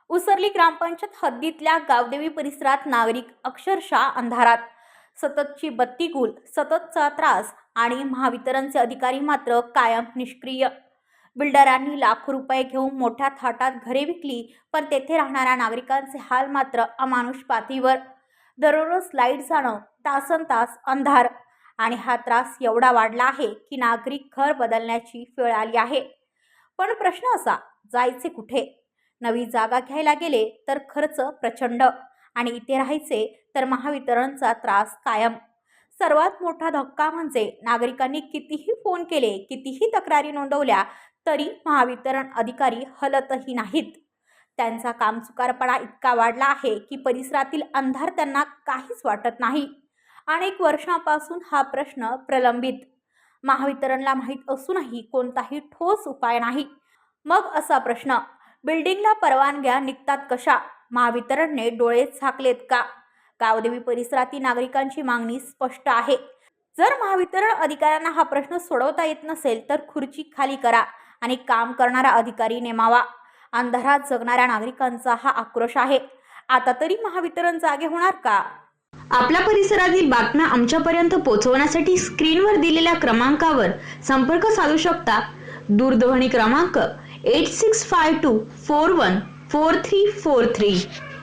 उसरली ग्रामपंचायत हद्दीतल्या गावदेवी परिसरात नागरिक अक्षरशः अंधारात. सततची बत्ती गुल, सततचा त्रास आणि महावितरणचे अधिकारी मात्र कायम निष्क्रिय. बिल्डरांनी लाखो रुपये घेऊन मोठ्या थाटात घरे विकली, पण तेथे राहणाऱ्या नागरिकांचे हाल मात्र अमानुष पातळीवर. दररोज लाईट जाणं, तासनतास अंधार आणि हा त्रास एवढा वाढला आहे की नागरिक घर बदलण्याची वेळ आली आहे. पण प्रश्न असा, जायचे कुठे? नवी जागा घ्यायला गेले तर खर्च प्रचंड आणि इथे राहायचे तर महावितरणचा त्रास कायम. सर्वात मोठा धक्का म्हणजे नागरिकांनी कितीही फोन केले, कितीही तक्रारी नोंदवल्या तरी महावितरण अधिकारी हलतही नाहीत. त्यांचा कामचुकारपणा इतका वाढला आहे की परिसरातील अंधार त्यांना काहीच वाटत नाही. अनेक वर्षांपासून हा प्रश्न प्रलंबित. महावितरणला माहीत असूनही कोणताही ठोस उपाय नाही. मग असा प्रश्न, बिल्डिंगला परवानग्या निघतात कशा? महावितरणने डोळे झाकलेत का? गावदेवी परिसरातील नागरिकांची मागणी स्पष्ट आहे. जर महावितरण अधिकाऱ्यांना हा प्रश्न सोडवता येत नसेल तर खुर्ची खाली करा आणि काम करणारा अधिकारी नेमावा. अंधारात जगणाऱ्या नागरिकांचा हा आक्रोश आहे. आता तरी महावितरण जागे होणार का? आपल्या परिसरातील बातम्या आमच्यापर्यंत पोहोचवण्यासाठी स्क्रीनवर दिलेल्या क्रमांकावर संपर्क साधू शकता. दूरध्वनी क्रमांक 8652414343.